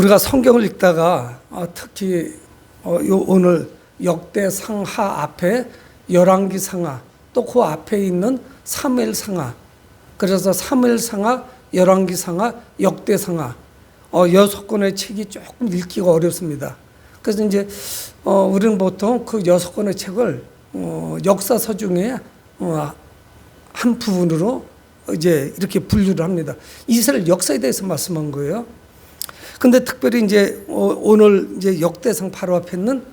우리가 성경을 읽다가 특히 오늘 역대상하 앞에 열왕기상하, 또 그 앞에 있는 사무엘상하, 그래서 사무엘상하, 열왕기상하, 역대상하 6권의 책이 조금 읽기가 어렵습니다. 그래서 이제 우리는 보통 그 6권의 책을 역사서 중에 한 부분으로 이제 이렇게 분류를 합니다. 이스라엘 역사에 대해서 말씀한 거예요. 근데 특별히 이제 오늘 이제 역대상 바로 앞에 있는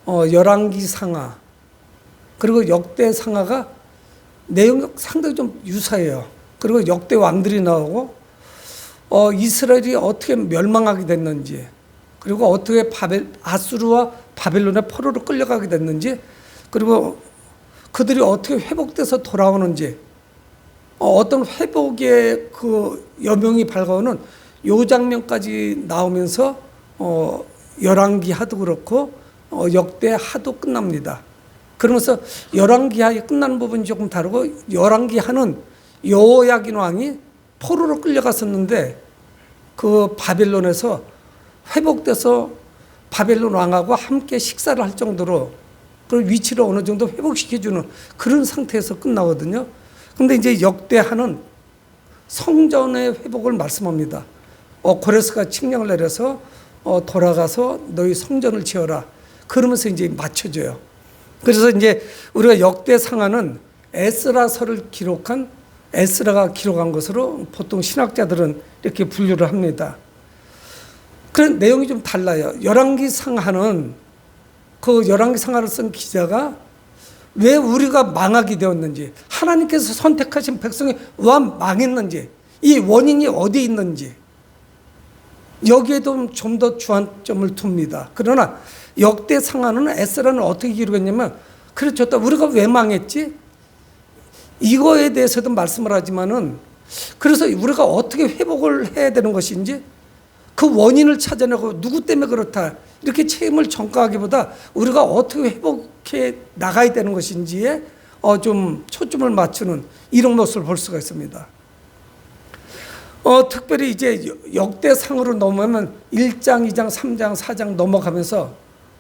열왕기상하, 그리고 역대상하가 내용이 상당히 좀 유사해요. 그리고 역대 왕들이 나오고 이스라엘이 어떻게 멸망하게 됐는지, 그리고 어떻게 아수르와 바벨론의 포로로 끌려가게 됐는지, 그리고 그들이 어떻게 회복돼서 돌아오는지, 어떤 회복의 그 여명이 밝아오는 요 장면까지 나오면서 열왕기하도 그렇고 역대하도 끝납니다. 그러면서 열왕기하에 끝나는 부분이 조금 다르고, 열왕기하는 여호야긴 왕이 포로로 끌려갔었는데 그 바벨론에서 회복돼서 바벨론 왕하고 함께 식사를 할 정도로 그 위치를 어느 정도 회복시켜주는 그런 상태에서 끝나거든요. 근데 이제 역대하는 성전의 회복을 말씀합니다. 고레스가 칙령을 내려서 돌아가서 너희 성전을 지어라. 그러면서 이제 맞춰져요. 그래서 이제 우리가 역대상하는 에스라서를 기록한, 에스라가 기록한 것으로 보통 신학자들은 이렇게 분류를 합니다. 그런 내용이 좀 달라요. 열왕기상하는 그 열왕기상하를 쓴 기자가 왜 우리가 망하게 되었는지, 하나님께서 선택하신 백성이 왜 망했는지, 이 원인이 어디에 있는지 여기에도 좀 더 주안점을 둡니다. 그러나 역대상하는 에스라는 어떻게 기록했냐면, 그렇죠, 우리가 왜 망했지? 이거에 대해서도 말씀을 하지만은, 그래서 우리가 어떻게 회복을 해야 되는 것인지 그 원인을 찾아내고 누구 때문에 그렇다 이렇게 책임을 전가하기보다 우리가 어떻게 회복해 나가야 되는 것인지에 좀 초점을 맞추는 이런 모습을 볼 수가 있습니다. 특별히 이제 역대상으로 넘어가면 1장, 2장, 3장, 4장 넘어가면서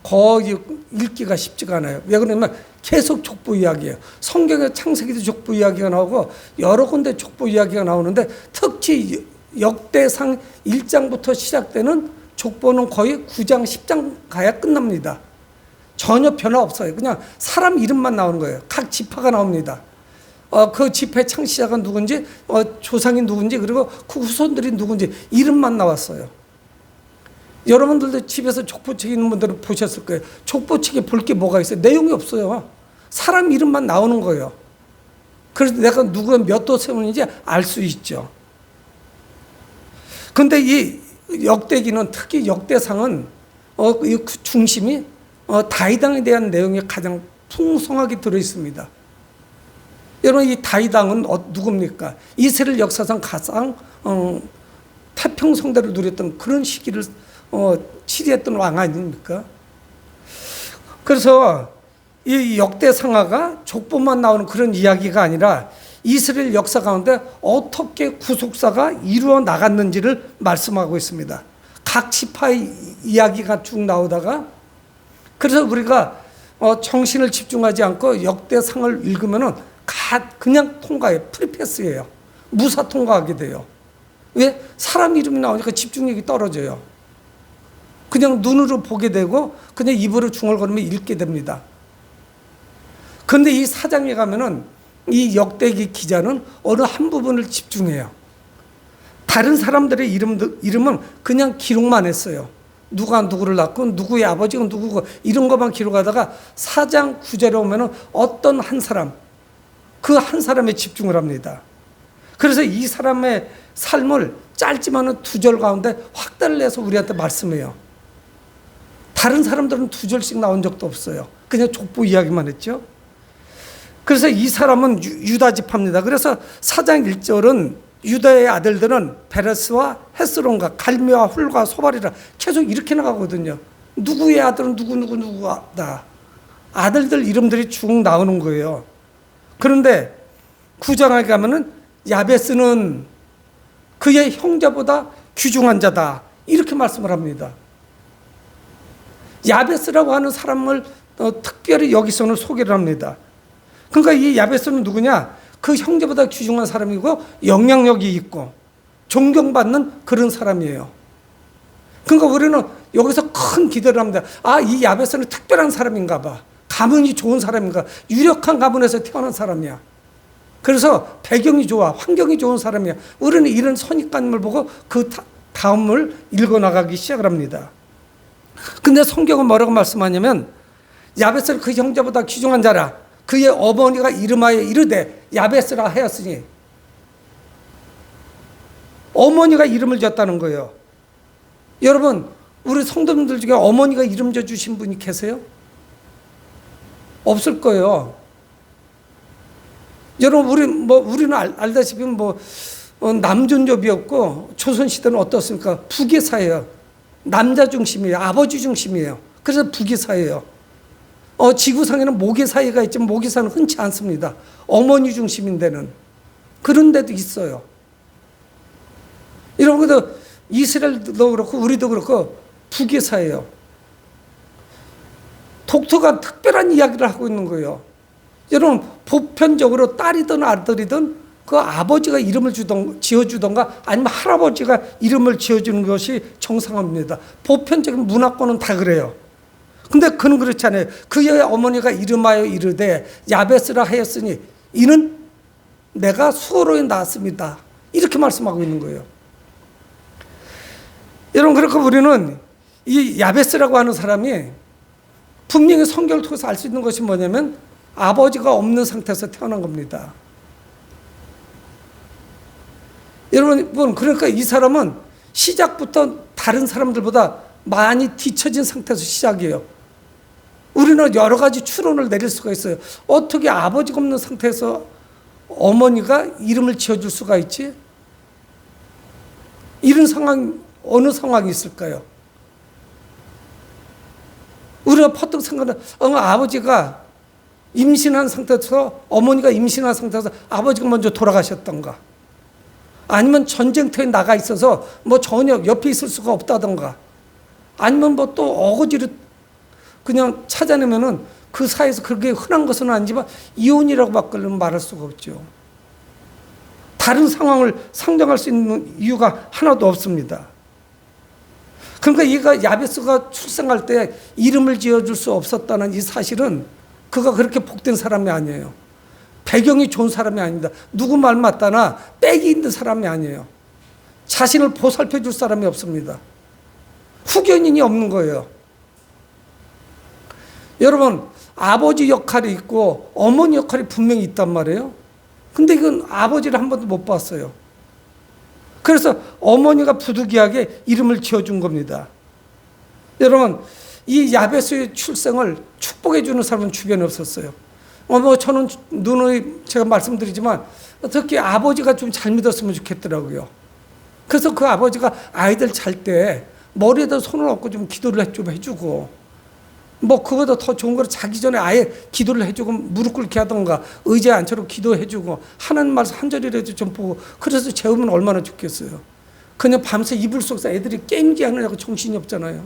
거의 읽기가 쉽지가 않아요. 왜 그러냐면 계속 족보 이야기예요. 성경에 창세기도 족보 이야기가 나오고 여러 군데 족보 이야기가 나오는데, 특히 역대상 1장부터 시작되는 족보는 거의 9장, 10장 가야 끝납니다. 전혀 변화 없어요. 그냥 사람 이름만 나오는 거예요. 각 지파가 나옵니다. 그 지파의 창시자가 누군지, 조상이 누군지, 그리고 그 후손들이 누군지 이름만 나왔어요. 여러분들도 집에서 족보책 있는 분들은 보셨을 거예요. 족보책에 볼 게 뭐가 있어요? 내용이 없어요. 사람 이름만 나오는 거예요. 그래서 내가 누구가 몇 도 세우는지 알 수 있죠. 근데 이 역대기는, 특히 역대상은 그 중심이 다윗왕에 대한 내용이 가장 풍성하게 들어있습니다. 여러분, 이 다윗왕은 누굽니까? 이스라엘 역사상 가장 태평성대를 누렸던 그런 시기를 치리했던 왕 아닙니까? 그래서 이 역대상하가 족보만 나오는 그런 이야기가 아니라 이스라엘 역사 가운데 어떻게 구속사가 이루어 나갔는지를 말씀하고 있습니다. 각 지파의 이야기가 쭉 나오다가, 그래서 우리가 정신을 집중하지 않고 역대상을 읽으면은 그냥 통과해요. 프리패스예요. 무사 통과하게 돼요. 왜? 사람 이름이 나오니까 집중력이 떨어져요. 그냥 눈으로 보게 되고 그냥 입으로 중얼거리며 읽게 됩니다. 그런데 이 사장에 가면은 이 역대기 기자는 어느 한 부분을 집중해요. 다른 사람들의 이름은 그냥 기록만 했어요. 누가 누구를 낳고 누구의 아버지가 누구고 이런 것만 기록하다가 4장 9절에 오면은 어떤 한 사람, 그 한 사람에 집중을 합니다. 그래서 이 사람의 삶을 짧지만은 2절 가운데 확대를 내서 우리한테 말씀해요. 다른 사람들은 2절씩 나온 적도 없어요. 그냥 족보 이야기만 했죠. 그래서 이 사람은 유다 지파입니다. 그래서 4장 1절은 유다의 아들들은 베레스와 헤스론과 갈미와 훌과 소발이라 계속 이렇게 나가거든요. 누구의 아들은 누구다. 아들들 이름들이 쭉 나오는 거예요. 그런데 9장에 가면은 야베스는 그의 형제보다 귀중한 자다. 이렇게 말씀을 합니다. 야베스라고 하는 사람을 특별히 여기서는 소개를 합니다. 그러니까 이 야베스는 누구냐? 그 형제보다 귀중한 사람이고 영향력이 있고 존경받는 그런 사람이에요. 그러니까 우리는 여기서 큰 기대를 합니다. 아, 이 야베스는 특별한 사람인가 봐. 가문이 좋은 사람인가. 유력한 가문에서 태어난 사람이야. 그래서 배경이 좋아. 환경이 좋은 사람이야. 우리는 이런 선입관을 보고 그 다음을 읽어나가기 시작을 합니다. 근데 성경은 뭐라고 말씀하냐면 야베스는 그 형제보다 귀중한 자라. 그의 어머니가 이름하여 이르되 야베스라 하였으니, 어머니가 이름을 지었다는 거예요. 여러분, 우리 성도님들 중에 어머니가 이름 지어주신 분이 계세요? 없을 거예요. 여러분, 우리는 알다시피 남존족이었고 조선시대는 어떻습니까? 북의 사회예요. 남자 중심이에요. 아버지 중심이에요. 그래서 북의 사회예요. 지구상에는 모계 사회가 있지만 모계 사회는 흔치 않습니다. 어머니 중심인 데는. 그런 데도 있어요. 여러분, 그래도 이스라엘도 그렇고 우리도 그렇고 북의 사회예요. 독특한 특별한 이야기를 하고 있는 거예요. 여러분, 보편적으로 딸이든 아들이든 그 아버지가 이름을 지어주던가 아니면 할아버지가 이름을 지어주는 것이 정상입니다. 보편적인 문화권은 다 그래요. 근데 그는 그렇지 않아요. 그의 어머니가 이름하여 이르되 야베스라 하였으니 이는 내가 수어로에 낳았습니다. 이렇게 말씀하고 있는 거예요. 여러분, 그렇게 우리는 이 야베스라고 하는 사람이 분명히 성경을 통해서 알 수 있는 것이 뭐냐면 아버지가 없는 상태에서 태어난 겁니다. 여러분, 그러니까 이 사람은 시작부터 다른 사람들보다 많이 뒤처진 상태에서 시작이에요. 우리는 여러 가지 추론을 내릴 수가 있어요. 어떻게 아버지가 없는 상태에서 어머니가 이름을 지어줄 수가 있지? 이런 상황, 어느 상황이 있을까요? 우리가 퍼뜩 생각하는, 아버지가 임신한 상태에서, 어머니가 임신한 상태에서 아버지가 먼저 돌아가셨던가, 아니면 전쟁터에 나가 있어서 전혀 옆에 있을 수가 없다던가, 아니면 또 어거지로 그냥 찾아내면은 그 사이에서 그렇게 흔한 것은 아니지만 이혼이라고 바꾸려면 말할 수가 없죠. 다른 상황을 상정할 수 있는 이유가 하나도 없습니다. 그러니까 얘가 야베스가 출생할 때 이름을 지어줄 수 없었다는 이 사실은 그가 그렇게 복된 사람이 아니에요. 배경이 좋은 사람이 아닙니다. 누구 말 맞다나 빽이 있는 사람이 아니에요. 자신을 보살펴 줄 사람이 없습니다. 후견인이 없는 거예요. 여러분, 아버지 역할이 있고 어머니 역할이 분명히 있단 말이에요. 근데 이건 아버지를 한 번도 못 봤어요. 그래서 어머니가 부득이하게 이름을 지어준 겁니다. 여러분, 이 야베스의 출생을 축복해 주는 사람은 주변에 없었어요. 저는 누누이 제가 말씀드리지만 특히 아버지가 좀 잘 믿었으면 좋겠더라고요. 그래서 그 아버지가 아이들 잘 때 머리에다 손을 얹고 좀 기도를 좀 해주고, 그보다 더 좋은 거는 자기 전에 아예 기도를 해주고 무릎 꿇게 하던가 의자에 앉혀놓고 기도해주고 하나님 말씀 한 절이라도 좀 보고, 그래서 재우면 얼마나 좋겠어요. 그냥 밤새 이불 속에서 애들이 게임기 하느냐고 정신이 없잖아요.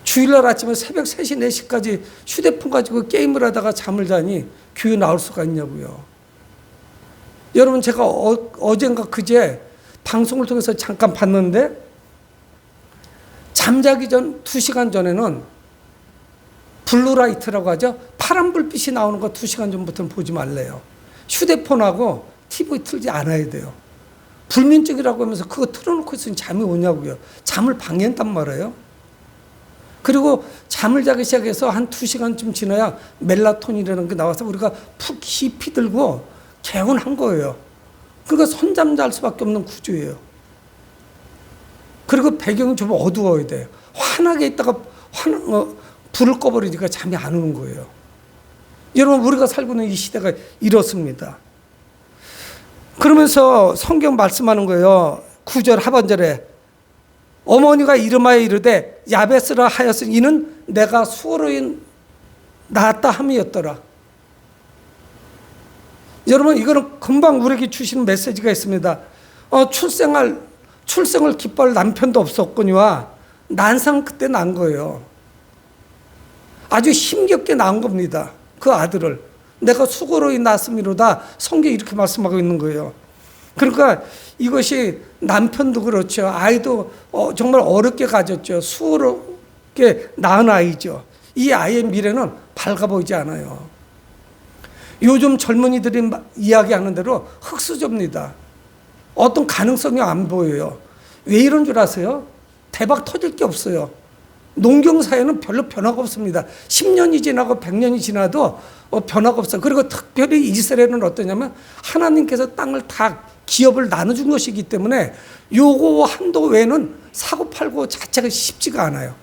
주일날 아침에 새벽 3시, 4시까지 휴대폰 가지고 게임을 하다가 잠을 자니 교회 나올 수가 있냐고요. 여러분, 제가 어젠가 그제 방송을 통해서 잠깐 봤는데, 잠자기 전 2시간 전에는 블루라이트라고 하죠. 파란 불빛이 나오는 거 2시간 전부터는 보지 말래요. 휴대폰하고 TV 틀지 않아야 돼요. 불면증이라고 하면서 그거 틀어놓고 있으니 잠이 오냐고요. 잠을 방해한단 말이에요. 그리고 잠을 자기 시작해서 한 2시간쯤 지나야 멜라토닌이라는 게 나와서 우리가 푹 깊이 들고 개운한 거예요. 그러니까 손잠 잘 수밖에 없는 구조예요. 그리고 배경이 좀 어두워야 돼요. 환하게 있다가 불을 꺼버리니까 잠이 안 오는 거예요. 여러분, 우리가 살고 있는 이 시대가 이렇습니다. 그러면서 성경 말씀하는 거예요. 9절 하반절에 어머니가 이름하여 이르되 야베스라 하였으니 이는 내가 수어로에 낳았다 함이었더라. 여러분, 이거는 금방 우리에게 주시는 메시지가 있습니다. 출생을 기뻐할 남편도 없었거니와 난상 그때 난 거예요. 아주 힘겹게 낳은 겁니다. 그 아들을. 내가 수고로 낳았음이로다. 성경이 이렇게 말씀하고 있는 거예요. 그러니까 이것이 남편도 그렇죠. 아이도 정말 어렵게 가졌죠. 수고롭게 낳은 아이죠. 이 아이의 미래는 밝아 보이지 않아요. 요즘 젊은이들이 이야기하는 대로 흙수저입니다. 어떤 가능성이 안 보여요. 왜 이런 줄 아세요? 대박 터질 게 없어요. 농경사회는 별로 변화가 없습니다. 10년이 지나고 100년이 지나도 변화가 없어요. 그리고 특별히 이스라엘은 어떠냐면 하나님께서 땅을 다 기업을 나눠준 것이기 때문에 요거 한도 외에는 사고 팔고 자체가 쉽지가 않아요.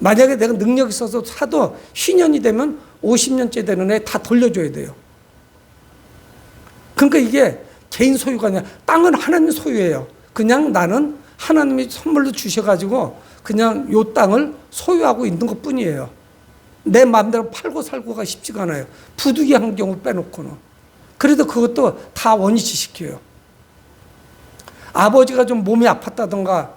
만약에 내가 능력이 있어서 사도 휘년이 되면 50년째 되는 애 다 돌려줘야 돼요. 그러니까 이게 개인 소유가 아니라 땅은 하나님 소유예요. 그냥 나는 하나님이 선물로 주셔가지고 그냥 요 땅을 소유하고 있는 것 뿐이에요. 내 마음대로 팔고 살고가 쉽지가 않아요. 부득이한 경우 빼놓고는. 그래도 그것도 다 원위치시켜요. 아버지가 좀 몸이 아팠다던가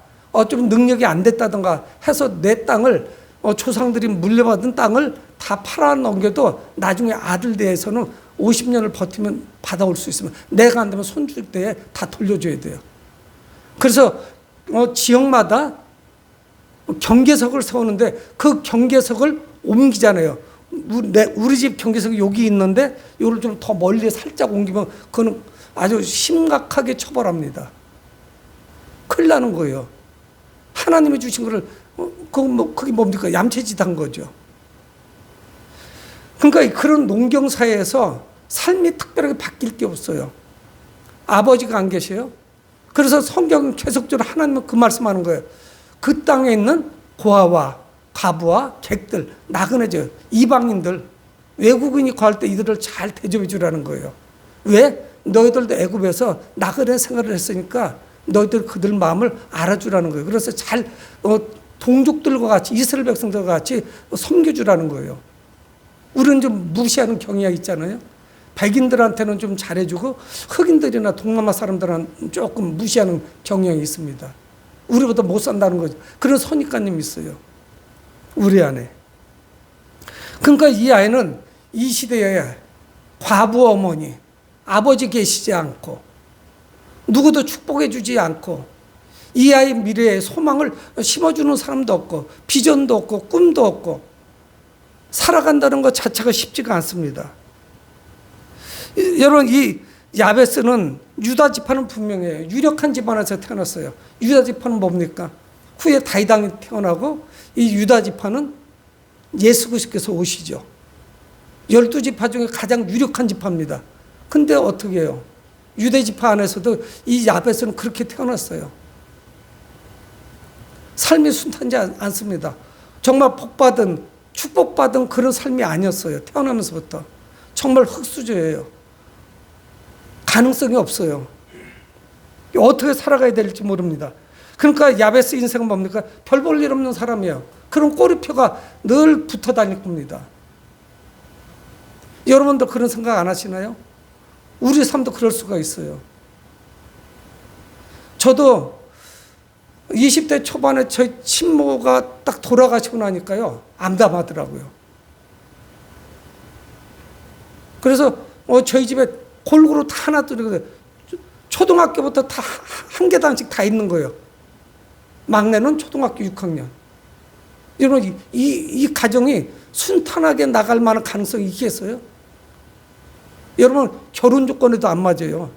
좀 능력이 안 됐다던가 해서 내 땅을 조상들이 물려받은 땅을 다 팔아 넘겨도 나중에 아들 대해서는 50년을 버티면 받아올 수 있으면 내가 안 되면 손주 때에 다 돌려줘야 돼요. 그래서 지역마다 경계석을 세우는데 그 경계석을 옮기잖아요. 우리 집 경계석이 여기 있는데 이걸 좀 더 멀리 살짝 옮기면 그거는 아주 심각하게 처벌합니다. 큰일 나는 거예요. 하나님이 주신 거를 그게 뭡니까? 얌체짓한 거죠. 그러니까 그런 농경사회에서 삶이 특별하게 바뀔 게 없어요. 아버지가 안 계셔요. 그래서 성경은 계속적으로 하나님은 그 말씀하는 거예요. 그 땅에 있는 고아와 과부와 객들, 나그네들, 이방인들, 외국인이 구할 때 이들을 잘 대접해 주라는 거예요. 왜? 너희들도 애굽에서 나그네 생활을 했으니까 너희들 그들 마음을 알아주라는 거예요. 그래서 잘 동족들과 같이 이스라엘 백성들과 같이 섬겨주라는 거예요. 우리는 좀 무시하는 경향이 있잖아요. 백인들한테는 좀 잘해주고 흑인들이나 동남아 사람들은 조금 무시하는 경향이 있습니다. 우리보다 못 산다는 거죠. 그런 선입관념이 있어요. 우리 안에. 그러니까 이 아이는 이 시대에 과부 어머니, 아버지 계시지 않고 누구도 축복해 주지 않고 이 아이 미래에 소망을 심어주는 사람도 없고 비전도 없고 꿈도 없고 살아간다는 것 자체가 쉽지가 않습니다. 여러분 이 야베스는 유다 지파는 분명해요. 유력한 집안에서 태어났어요. 유다 지파는 뭡니까? 후에 다윗왕이 태어나고 이 유다 지파는 예수 그리스도께서 오시죠. 12지파 중에 가장 유력한 지파입니다. 근데 어떻게 해요? 유대 지파 안에서도 이 야베스는 그렇게 태어났어요. 삶이 순탄하지 않습니다. 정말 복받은 축복받은 그런 삶이 아니었어요. 태어나면서부터. 정말 흙수저예요. 가능성이 없어요. 어떻게 살아가야 될지 모릅니다. 그러니까 야베스 인생은 뭡니까? 별 볼 일 없는 사람이에요. 그런 꼬리표가 늘 붙어 다닐 겁니다. 여러분도 그런 생각 안 하시나요? 우리 삶도 그럴 수가 있어요. 저도 20대 초반에 저희 친모가 딱 돌아가시고 나니까요, 암담하더라고요. 그래서 저희 집에 골고루 다 하나 두르거든요. 초등학교부터 다 한 계단씩 다 있는 거예요. 막내는 초등학교 6학년. 여러분, 이 가정이 순탄하게 나갈 만한 가능성이 있겠어요? 여러분, 결혼 조건에도 안 맞아요.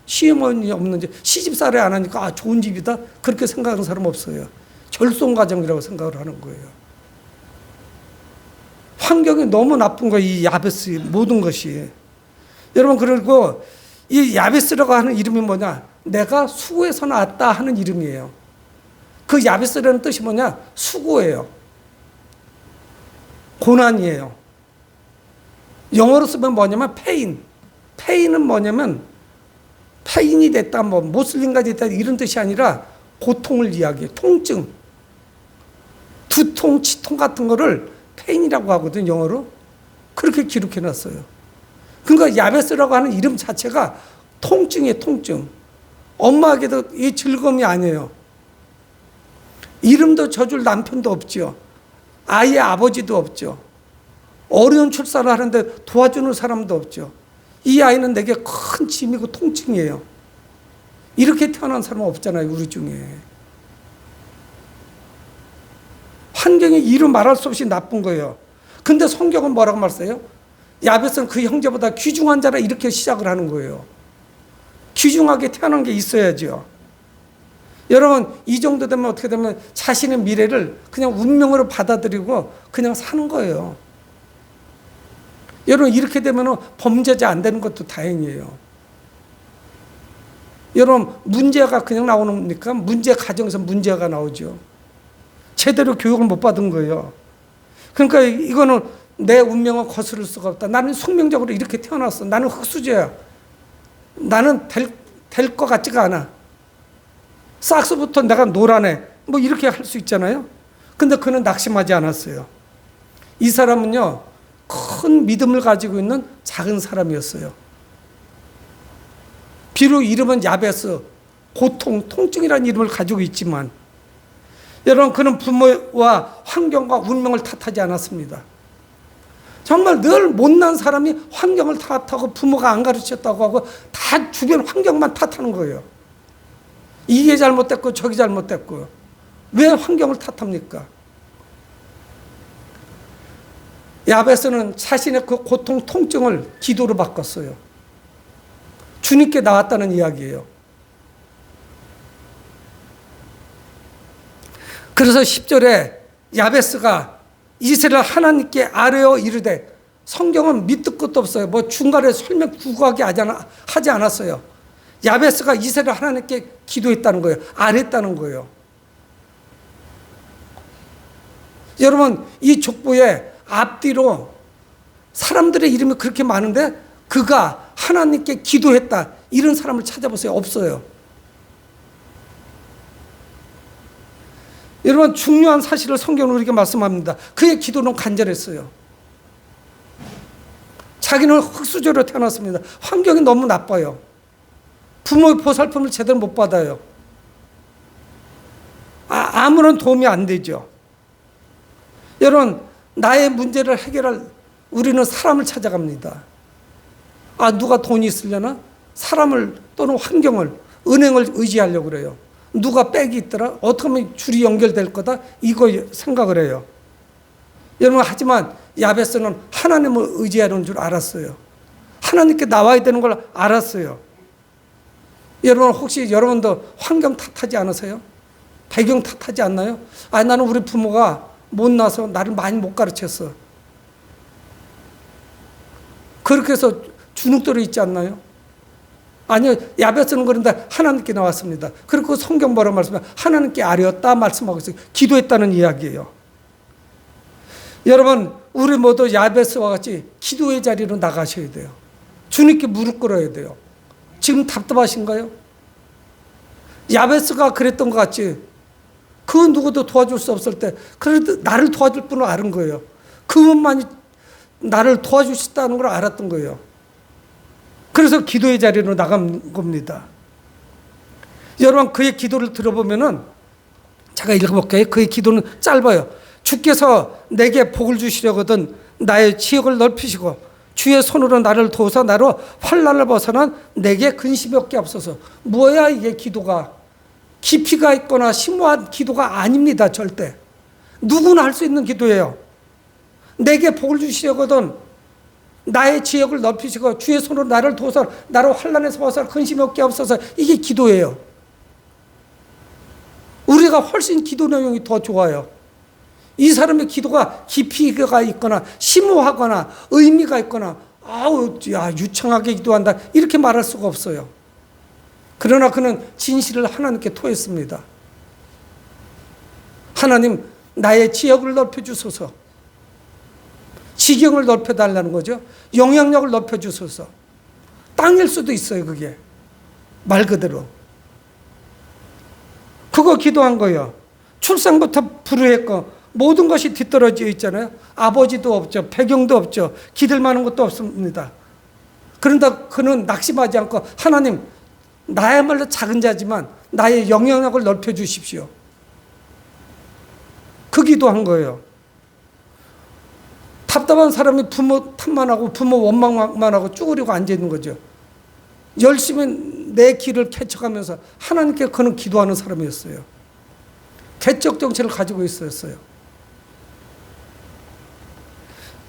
시어머니 없는지, 시집살이 안 하니까 좋은 집이다? 그렇게 생각하는 사람 없어요. 절송가정이라고 생각을 하는 거예요. 환경이 너무 나쁜 거예요. 이 야베스 모든 것이. 여러분, 그리고 이 야베스라고 하는 이름이 뭐냐? 내가 수고해서 나왔다 하는 이름이에요. 그 야베스라는 뜻이 뭐냐? 수고예요. 고난이에요. 영어로 쓰면 뭐냐면 페인. 페인은 뭐냐면 페인이 됐다, 뭐 모슬림가 됐다 이런 뜻이 아니라 고통을 이야기해요. 통증. 두통, 치통 같은 거를 페인이라고 하거든요. 영어로. 그렇게 기록해 놨어요. 그러니까 야베스라고 하는 이름 자체가 통증이에요. 통증. 엄마에게도 이 즐거움이 아니에요. 이름도 져줄 남편도 없죠. 아이의 아버지도 없죠. 어려운 출산을 하는데 도와주는 사람도 없죠. 이 아이는 내게 큰 짐이고 통증이에요. 이렇게 태어난 사람은 없잖아요, 우리 중에. 환경이 이루 말할 수 없이 나쁜 거예요. 근데 성경은 뭐라고 말했어요? 야벳은 그 형제보다 귀중한 자라 이렇게 시작을 하는 거예요. 귀중하게 태어난 게 있어야죠. 여러분, 이 정도 되면 어떻게 되면 자신의 미래를 그냥 운명으로 받아들이고 그냥 사는 거예요. 여러분, 이렇게 되면 범죄자 안 되는 것도 다행이에요. 여러분, 문제가 그냥 나오니까 문제 가정에서 문제가 나오죠. 제대로 교육을 못 받은 거예요. 그러니까 이거는 내 운명을 거스를 수가 없다. 나는 숙명적으로 이렇게 태어났어. 나는 흙수저야. 나는 될 것 같지가 않아. 싹스부터 내가 노라네. 뭐 이렇게 할 수 있잖아요. 근데 그는 낙심하지 않았어요. 이 사람은요, 큰 믿음을 가지고 있는 작은 사람이었어요. 비록 이름은 야베스, 고통, 통증이라는 이름을 가지고 있지만, 여러분, 그는 부모와 환경과 운명을 탓하지 않았습니다. 정말 늘 못난 사람이 환경을 탓하고 부모가 안 가르쳤다고 하고 다 주변 환경만 탓하는 거예요. 이게 잘못됐고 저게 잘못됐고. 왜 환경을 탓합니까? 야베스는 자신의 그 고통, 통증을 기도로 바꿨어요. 주님께 나왔다는 이야기예요. 그래서 10절에 야베스가 이스라엘 하나님께 아뢰어 이르되, 성경은 밑도 끝도 없어요. 뭐 중간에 설명 구구하게 하지 않았어요. 야베스가 이스라엘 하나님께 기도했다는 거예요. 아뢰었다는 거예요. 여러분, 이 족보에 앞뒤로 사람들의 이름이 그렇게 많은데 그가 하나님께 기도했다, 이런 사람을 찾아보세요. 없어요. 여러분, 중요한 사실을 성경은 우리에게 말씀합니다. 그의 기도는 간절했어요. 자기는 흙수저로 태어났습니다. 환경이 너무 나빠요. 부모의 보살핌을 제대로 못 받아요. 아무런 도움이 안 되죠. 여러분, 나의 문제를 해결할 우리는 사람을 찾아갑니다. 누가 돈이 있으려나? 사람을 또는 환경을, 은행을 의지하려고 그래요. 누가 백이 있더라? 어떻게 하면 줄이 연결될 거다? 이거 생각을 해요. 여러분, 하지만 야베스는 하나님을 의지하는 줄 알았어요. 하나님께 나와야 되는 걸 알았어요. 여러분, 혹시 여러분도 환경 탓하지 않으세요? 배경 탓하지 않나요? 나는 우리 부모가 못나서 나를 많이 못 가르쳤어. 그렇게 해서 주눅들어 있지 않나요? 아니요, 야베스는 그런데 하나님께 나왔습니다. 그리고 성경 뭐라고 말씀해요? 하나님께 아뢰었다 말씀하고 있어요. 기도했다는 이야기예요. 여러분, 우리 모두 야베스와 같이 기도의 자리로 나가셔야 돼요. 주님께 무릎 꿇어야 돼요. 지금 답답하신가요? 야베스가 그랬던 것 같지. 그 누구도 도와줄 수 없을 때 그래도 나를 도와줄 분을 아는 거예요. 그분만이 나를 도와주셨다는 걸 알았던 거예요. 그래서 기도의 자리로 나간 겁니다. 여러분, 그의 기도를 들어보면은, 제가 읽어볼게요. 그의 기도는 짧아요. 주께서 내게 복을 주시려거든 나의 지역을 넓히시고 주의 손으로 나를 도우사 나로 환난을 벗어난 내게 근심이 없게 없어서. 뭐야 이게 기도가? 깊이가 있거나 심오한 기도가 아닙니다. 절대. 누구나 할 수 있는 기도예요. 내게 복을 주시려거든 나의 지역을 넓히시고 주의 손으로 나를 도우사 나로 환난에서 벗어나 근심이 없게 없어서. 이게 기도예요. 우리가 훨씬 기도 내용이 더 좋아요. 이 사람의 기도가 깊이가 있거나 심오하거나 의미가 있거나 유창하게 기도한다 이렇게 말할 수가 없어요. 그러나 그는 진실을 하나님께 토했습니다. 하나님, 나의 지역을 넓혀주소서. 지경을 넓혀달라는 거죠. 영향력을 넓혀주소서. 땅일 수도 있어요. 그게 말 그대로. 그거 기도한 거예요. 출생부터 불우했고 모든 것이 뒤떨어져 있잖아요. 아버지도 없죠. 배경도 없죠. 기댈 만한 것도 없습니다. 그런데 그는 낙심하지 않고 하나님, 나야말로 작은 자지만 나의 영향력을 넓혀 주십시오. 그 기도한 거예요. 답답한 사람이 부모 탓만 하고 부모 원망만 하고 쭈그리고 앉아 있는 거죠. 열심히 내 길을 개척하면서 하나님께 그는 기도하는 사람이었어요. 개척 정체를 가지고 있었어요.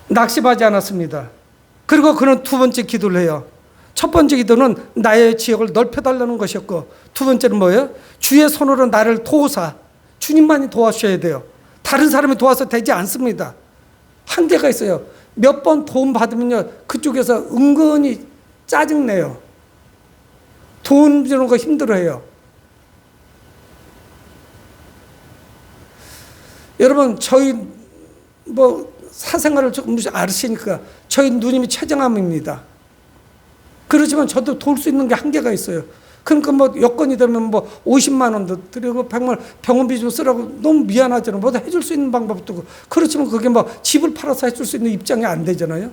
낙심하지 않았습니다. 그리고 그는 두 번째 기도를 해요. 첫 번째 기도는 나의 지역을 넓혀달라는 것이었고, 두 번째는 뭐예요? 주의 손으로 나를 도우사. 주님만이 도와주셔야 돼요. 다른 사람이 도와서 되지 않습니다. 한계가 있어요. 몇 번 도움 받으면요, 그쪽에서 은근히 짜증내요. 도움 주는 거 힘들어해요. 여러분, 저희 사생활을 조금 아시니까 저희 누님이 최정암입니다. 그렇지만 저도 도울 수 있는 게 한계가 있어요. 그러니까 여건이 되면 50만 원도 드리고 100만 원 병원비 좀 쓰라고 너무 미안하잖아요. 뭐다 해줄 수 있는 방법도 없고. 그렇지만 그게 집을 팔아서 해줄 수 있는 입장이 안 되잖아요.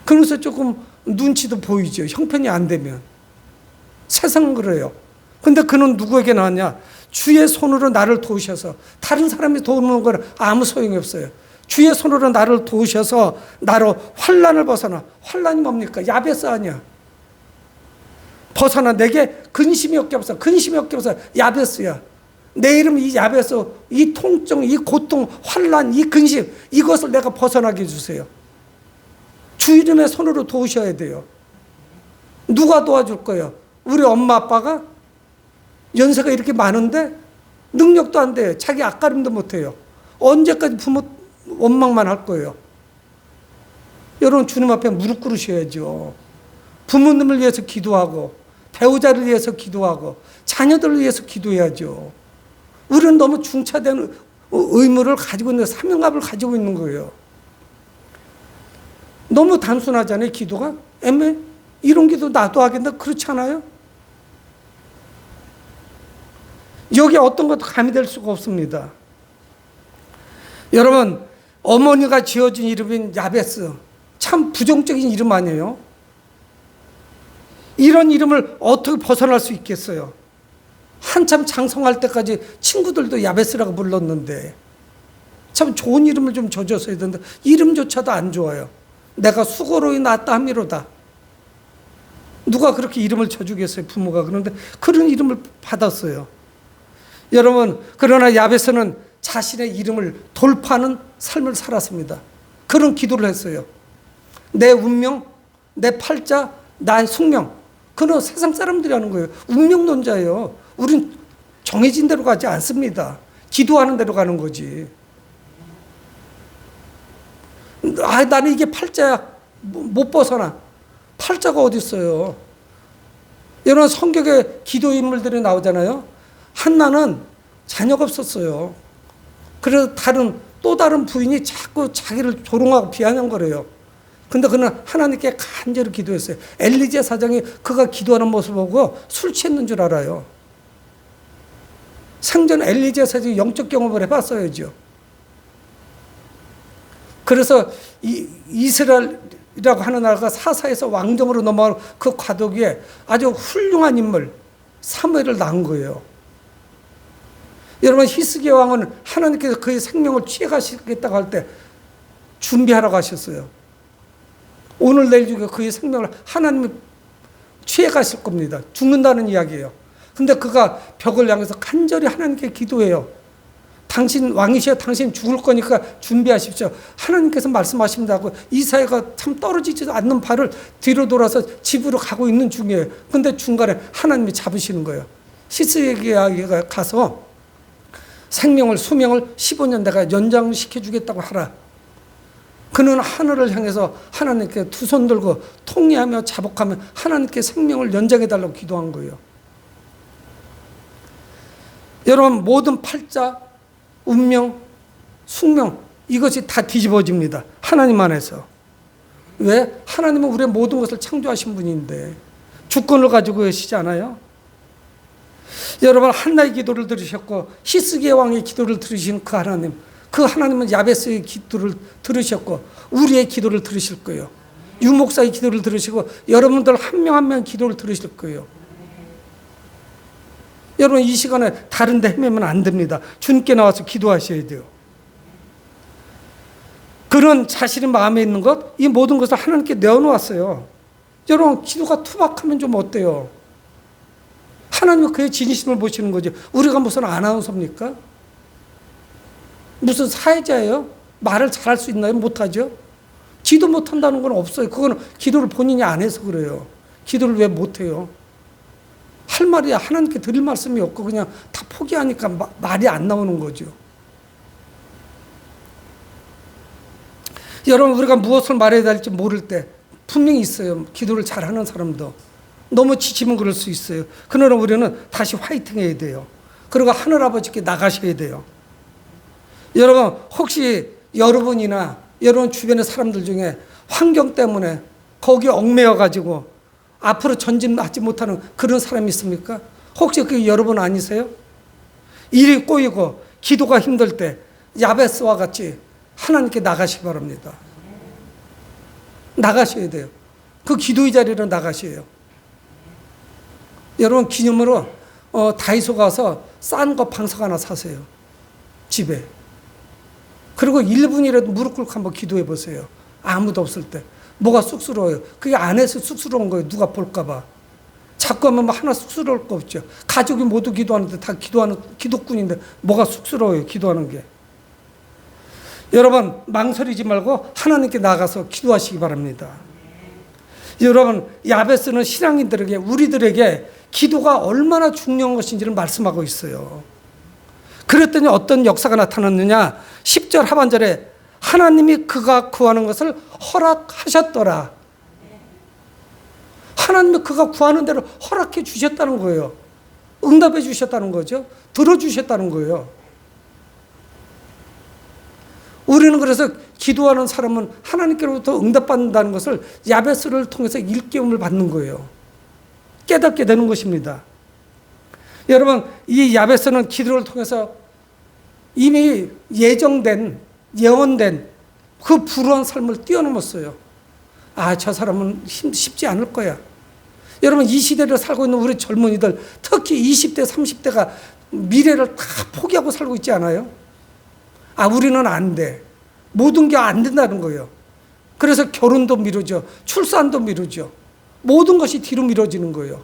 그래서 조금 눈치도 보이죠. 형편이 안 되면. 세상은 그래요. 근데 그는 누구에게 나왔냐? 주의 손으로 나를 도우셔서. 다른 사람이 도우는 건 아무 소용이 없어요. 주의 손으로 나를 도우셔서 나로 환난을 벗어나. 환난이 뭡니까? 야베스 아니야. 벗어나. 내게 근심이 없게 없어. 근심이 없게 없어. 야베스야. 내 이름 이 야베스, 이 통증, 이 고통, 환난, 이 근심, 이것을 내가 벗어나게 해주세요. 주 이름의 손으로 도우셔야 돼요. 누가 도와줄 거예요? 우리 엄마 아빠가? 연세가 이렇게 많은데 능력도 안 돼요. 자기 앞가림도 못해요. 언제까지 부모 원망만 할 거예요? 여러분, 주님 앞에 무릎 꿇으셔야죠. 부모님을 위해서 기도하고, 배우자를 위해서 기도하고, 자녀들을 위해서 기도해야죠. 우리는 너무 중차된 의무를 가지고 있는, 사명감을 가지고 있는 거예요. 너무 단순하잖아요, 기도가. 이런 기도 나도 하겠는데 그렇지 않아요? 여기에 어떤 것도 가미될 수가 없습니다. 여러분, 어머니가 지어준 이름인 야베스, 참 부정적인 이름 아니에요? 이런 이름을 어떻게 벗어날 수 있겠어요? 한참 장성할 때까지 친구들도 야베스라고 불렀는데, 참 좋은 이름을 좀 줘줬어야 되는데 이름조차도 안 좋아요. 내가 수고로이 낳았다 함이로다. 누가 그렇게 이름을 줘주겠어요, 부모가. 그런데 그런 이름을 받았어요. 여러분, 그러나 야베스는 자신의 이름을 돌파하는 삶을 살았습니다. 그런 기도를 했어요. 내 운명, 내 팔자, 나의 숙명. 그는 세상 사람들이 하는 거예요. 운명론자예요. 우린 정해진 대로 가지 않습니다. 기도하는 대로 가는 거지. 나는 이게 팔자야. 못 벗어나. 팔자가 어디 있어요? 여러분, 성경에 기도 인물들이 나오잖아요. 한나는 자녀가 없었어요. 그래서 또 다른 부인이 자꾸 자기를 조롱하고 비아냥거려요. 근데 그는 하나님께 간절히 기도했어요. 엘리제 사장이 그가 기도하는 모습을 보고 술 취했는 줄 알아요. 생전 엘리제 사장이 영적 경험을 해봤어야죠. 그래서 이스라엘이라고 하는 나라가 사사에서 왕정으로 넘어가는 그 과도기에 아주 훌륭한 인물 사무엘을 낳은 거예요. 여러분, 히스기야 왕은 하나님께서 그의 생명을 취해가시겠다고 할 때 준비하라고 하셨어요. 오늘 내일 중에 그의 생명을 하나님이 취해가실 겁니다. 죽는다는 이야기예요. 근데 그가 벽을 향해서 간절히 하나님께 기도해요. 당신 왕이시여, 당신 죽을 거니까 준비하십시오. 하나님께서 말씀하십니다 하고 이사야가 참 떨어지지 않는 발을 뒤로 돌아서 집으로 가고 있는 중이에요. 근데 중간에 하나님이 잡으시는 거예요. 히스기야가 가서 생명을, 수명을 15년 내가 연장시켜 주겠다고 하라. 그는 하늘을 향해서 하나님께 두 손 들고 통회하며 자복하며 하나님께 생명을 연장해 달라고 기도한 거예요. 여러분, 모든 팔자, 운명, 숙명, 이것이 다 뒤집어집니다. 하나님 안에서. 왜? 하나님은 우리의 모든 것을 창조하신 분인데 주권을 가지고 계시지 않아요? 여러분, 한나의 기도를 들으셨고 히스기야 왕의 기도를 들으신 그 하나님은 야베스의 기도를 들으셨고 우리의 기도를 들으실 거예요. 유목사의 기도를 들으시고 여러분들 한 명 한 명 기도를 들으실 거예요. 여러분 이 시간에 다른 데 헤매면 안 됩니다. 주님께 나와서 기도하셔야 돼요. 그런 자신의 마음에 있는 것, 이 모든 것을 하나님께 내어놓았어요. 여러분 기도가 투박하면 좀 어때요? 하나님은 그의 진심을 보시는 거죠. 우리가 무슨 아나운서입니까? 무슨 사회자예요? 말을 잘할 수 있나요? 못하죠? 기도 못한다는 건 없어요. 그거는 기도를 본인이 안 해서 그래요. 기도를 왜 못해요? 할 말이 하나님께 드릴 말씀이 없고 그냥 다 포기하니까 말이 안 나오는 거죠. 여러분 우리가 무엇을 말해야 될지 모를 때 분명히 있어요. 기도를 잘하는 사람도. 너무 지치면 그럴 수 있어요. 그러나 우리는 다시 화이팅 해야 돼요. 그리고 하늘아버지께 나가셔야 돼요. 여러분 혹시 여러분이나 여러분 주변의 사람들 중에 환경 때문에 거기에 얽매여 가지고 앞으로 전진하지 못하는 그런 사람이 있습니까? 혹시 그게 여러분 아니세요? 일이 꼬이고 기도가 힘들 때 야베스와 같이 하나님께 나가시기 바랍니다. 나가셔야 돼요. 그 기도의 자리로 나가셔야 해요. 여러분 기념으로 다이소 가서 싼 거 방석 하나 사세요. 집에. 그리고 1분이라도 무릎 꿇고 한번 기도해 보세요. 아무도 없을 때. 뭐가 쑥스러워요. 그게 안에서 쑥스러운 거예요. 누가 볼까 봐. 자꾸 하면 뭐 하나 쑥스러울 거 없죠. 가족이 모두 기도하는데 다 기도하는 기도꾼인데 뭐가 쑥스러워요. 기도하는 게. 여러분 망설이지 말고 하나님께 나가서 기도하시기 바랍니다. 여러분 야베스는 신앙인들에게 우리들에게 기도가 얼마나 중요한 것인지를 말씀하고 있어요. 그랬더니 어떤 역사가 나타났느냐. 10절 하반절에 하나님이 그가 구하는 것을 허락하셨더라. 하나님이 그가 구하는 대로 허락해 주셨다는 거예요. 응답해 주셨다는 거죠. 들어주셨다는 거예요. 우리는 그래서 기도하는 사람은 하나님께로부터 응답받는다는 것을 야베스를 통해서 일깨움을 받는 거예요. 깨닫게 되는 것입니다. 여러분 이 야베스는 기도를 통해서 이미 예언된 그 불우한 삶을 뛰어넘었어요. 아, 저 사람은 쉽지 않을 거야. 여러분 이 시대를 살고 있는 우리 젊은이들 특히 20대 30대가 미래를 다 포기하고 살고 있지 않아요? 아, 우리는 안 돼. 모든 게 안 된다는 거예요. 그래서 결혼도 미루죠. 출산도 미루죠. 모든 것이 뒤로 미뤄지는 거예요.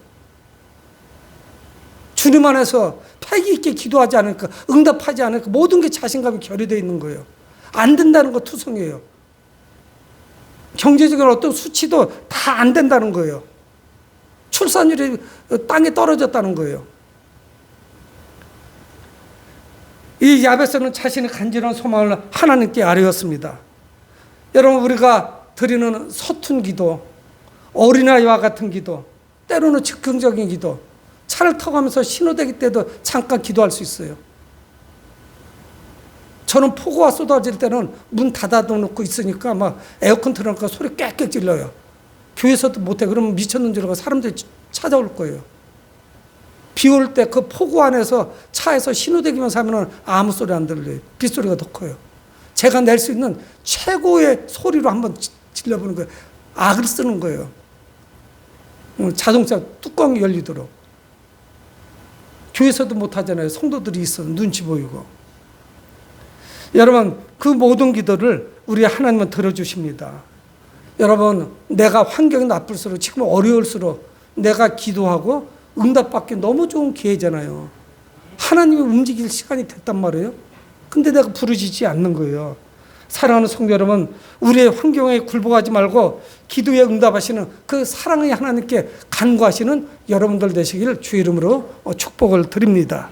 주님 안에서 패기 있게 기도하지 않으니까, 응답하지 않으니까 모든 게 자신감이 결여되어 있는 거예요. 안 된다는 거 투성이에요. 경제적인 어떤 수치도 다 안 된다는 거예요. 출산율이 땅에 떨어졌다는 거예요. 이 야베스는 자신의 간절한 소망을 하나님께 아뢰었습니다. 여러분 우리가 드리는 서툰 기도, 어린아이와 같은 기도, 때로는 즉흥적인 기도, 차를 타고 가면서 신호대기 때도 잠깐 기도할 수 있어요. 저는 폭우가 쏟아질 때는 문 닫아놓고 있으니까 막 에어컨 틀어놓고 소리 꽥꽥 질러요. 교회에서도 못해. 그러면 미쳤는 줄 알고 사람들이 찾아올 거예요. 비 올 때 그 폭우 안에서 차에서 신호대기면서 하면 아무 소리 안 들려요. 빗소리가 더 커요. 제가 낼 수 있는 최고의 소리로 한번 질러보는 거예요. 악을 쓰는 거예요. 자동차 뚜껑이 열리도록. 교회에서도 못하잖아요. 성도들이 있어 눈치 보이고. 여러분 그 모든 기도를 우리 하나님은 들어주십니다. 여러분 내가 환경이 나쁠수록 지금 어려울수록 내가 기도하고 응답받기 너무 좋은 기회잖아요. 하나님이 움직일 시간이 됐단 말이에요. 근데 내가 부르짖지 않는 거예요. 사랑하는 성도 여러분, 우리의 환경에 굴복하지 말고 기도에 응답하시는 그 사랑의 하나님께 간구하시는 여러분들 되시길 주의 이름으로 축복을 드립니다.